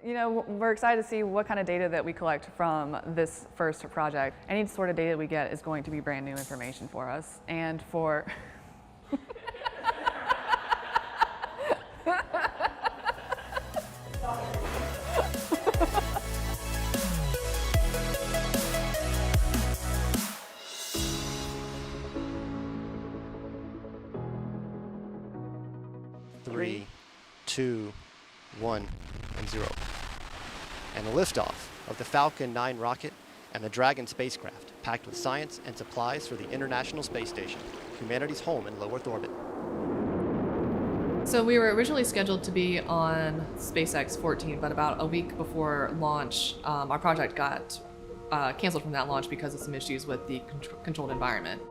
You know, we're excited to see what kind of data that we collect from this first project. Any sort of data we get is going to be brand new information for us and for... Three, 2, 1, and 0. And a liftoff of the Falcon 9 rocket and the Dragon spacecraft, packed with science and supplies for the International Space Station, humanity's home in low Earth orbit. So we were originally scheduled to be on SpaceX 14, but about a week before launch, our project got canceled from that launch because of some issues with the controlled environment.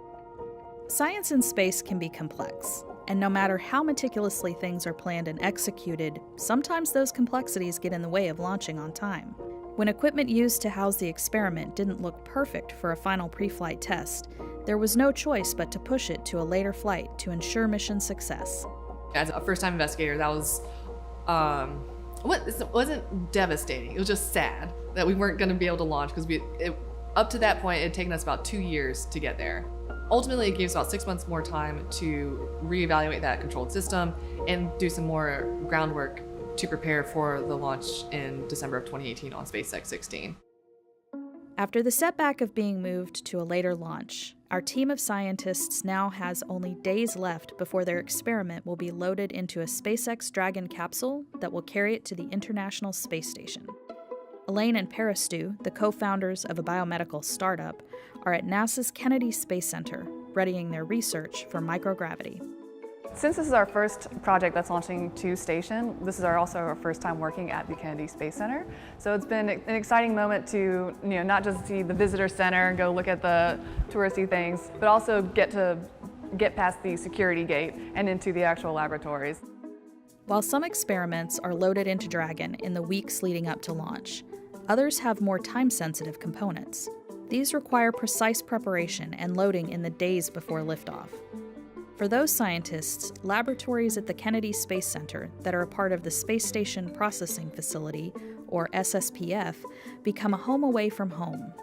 Science in space can be complex, and no matter how meticulously things are planned and executed, sometimes those complexities get in the way of launching on time. When equipment used to house the experiment didn't look perfect for a final pre-flight test, there was no choice but to push it to a later flight to ensure mission success. As a first-time investigator, that was, it wasn't devastating. It was just sad that we weren't going to be able to launch because up to that point, it had taken us about 2 years to get there. Ultimately, it gave us about 6 months more time to reevaluate that controlled system and do some more groundwork to prepare for the launch in December of 2018 on SpaceX 16. After the setback of being moved to a later launch, our team of scientists now has only days left before their experiment will be loaded into a SpaceX Dragon capsule that will carry it to the International Space Station. Elaine and Parastu, the co-founders of a biomedical startup, are at NASA's Kennedy Space Center, readying their research for microgravity. Since this is our first project that's launching to station, this is also our first time working at the Kennedy Space Center. So it's been an exciting moment to, not just see the visitor center and go look at the touristy things, but also get past the security gate and into the actual laboratories. While some experiments are loaded into Dragon in the weeks leading up to launch, others have more time-sensitive components. These require precise preparation and loading in the days before liftoff. For those scientists, laboratories at the Kennedy Space Center that are a part of the Space Station Processing Facility, or SSPF, become a home away from home.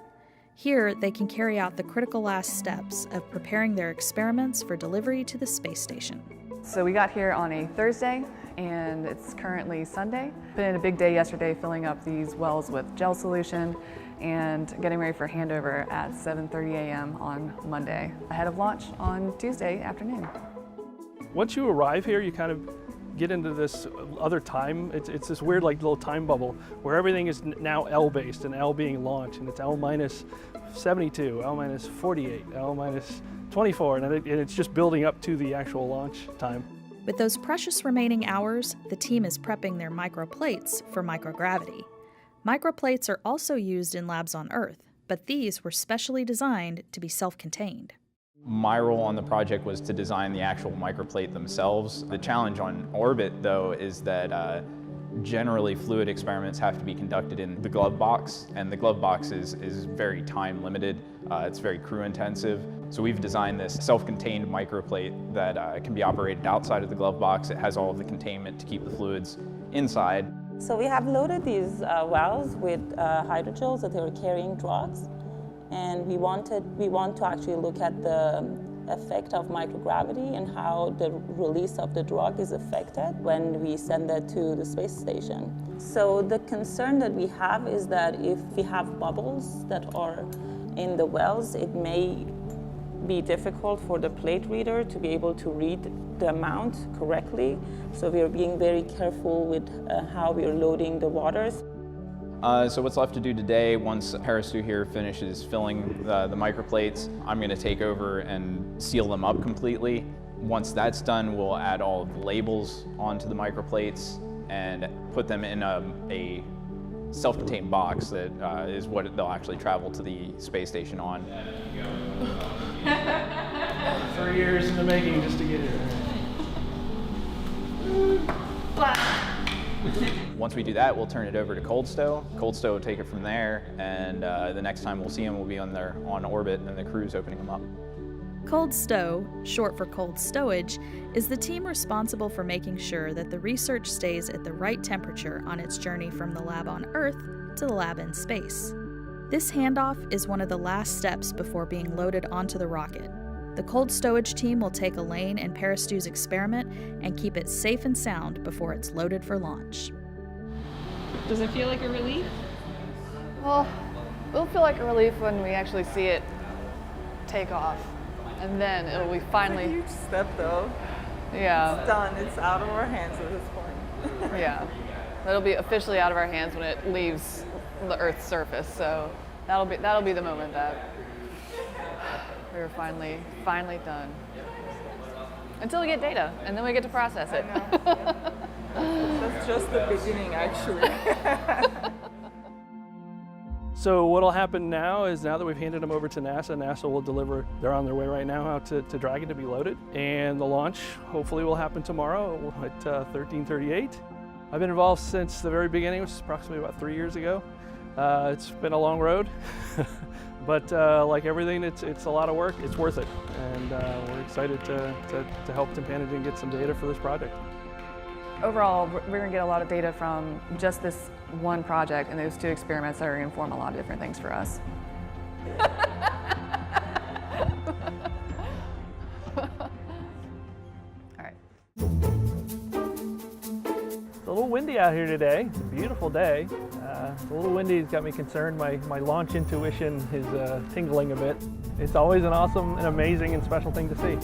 Here, they can carry out the critical last steps of preparing their experiments for delivery to the space station. So we got here on a Thursday, and it's currently Sunday. Been a big day yesterday filling up these wells with gel solution and getting ready for handover at 7:30 a.m. on Monday, ahead of launch on Tuesday afternoon. Once you arrive here, you kind of get into this other time. It's this weird little time bubble where everything is now L-based, and L being launch, and it's L minus 72, L minus 48, L minus 24, and it's just building up to the actual launch time. With those precious remaining hours, the team is prepping their microplates for microgravity. Microplates are also used in labs on Earth, but these were specially designed to be self-contained. My role on the project was to design the actual microplate themselves. The challenge on orbit, though, is that generally fluid experiments have to be conducted in the glove box, and the glove box is very time limited. It's very crew intensive. So we've designed this self-contained microplate that can be operated outside of the glove box. It has all of the containment to keep the fluids inside. So we have loaded these wells with hydrogels that they were carrying drugs, and we want to actually look at the effect of microgravity and how the release of the drug is affected when we send it to the space station. So the concern that we have is that if we have bubbles that are in the wells, it may be difficult for the plate reader to be able to read the amount correctly. So we are being very careful with how we are loading the waters. So what's left to do today, once Parastu here finishes filling the microplates, I'm going to take over and seal them up completely. Once that's done, we'll add all of the labels onto the microplates and put them in a self-contained box that is what they'll actually travel to the space station on. 3 years in the making just to get here. Once we do that, we'll turn it over to Cold Stow. Cold Stow will take it from there, and the next time we'll see them, we'll be on orbit, and the crew's opening them up. Cold Stow, short for cold stowage, is the team responsible for making sure that the research stays at the right temperature on its journey from the lab on Earth to the lab in space. This handoff is one of the last steps before being loaded onto the rocket. The cold stowage team will take Elaine and Parastu's experiment and keep it safe and sound before it's loaded for launch. Does it feel like a relief? Well, it'll feel like a relief when we actually see it take off. And then it'll be finally, It's a huge step though. yeah, It's done. It's out of our hands at this point. yeah. It'll be officially out of our hands when it leaves the Earth's surface. So that'll be the moment that we're finally done. Until we get data, and then we get to process it. That's just the beginning, actually. So what'll happen now is, now that we've handed them over to NASA, NASA will deliver, they're on their way right now out to Dragon to be loaded. And the launch hopefully will happen tomorrow at 13:38. I've been involved since the very beginning, which is approximately about 3 years ago. It's been a long road, but like everything, it's a lot of work. It's worth it. And we're excited to help Timpanogos get some data for this project. Overall, we're going to get a lot of data from just this one project and those 2 experiments that are going to inform a lot of different things for us. All right. It's a little windy out here today. It's a beautiful day. It's a little windy. It's got me concerned. My launch intuition is tingling a bit. It's always an awesome and amazing and special thing to see.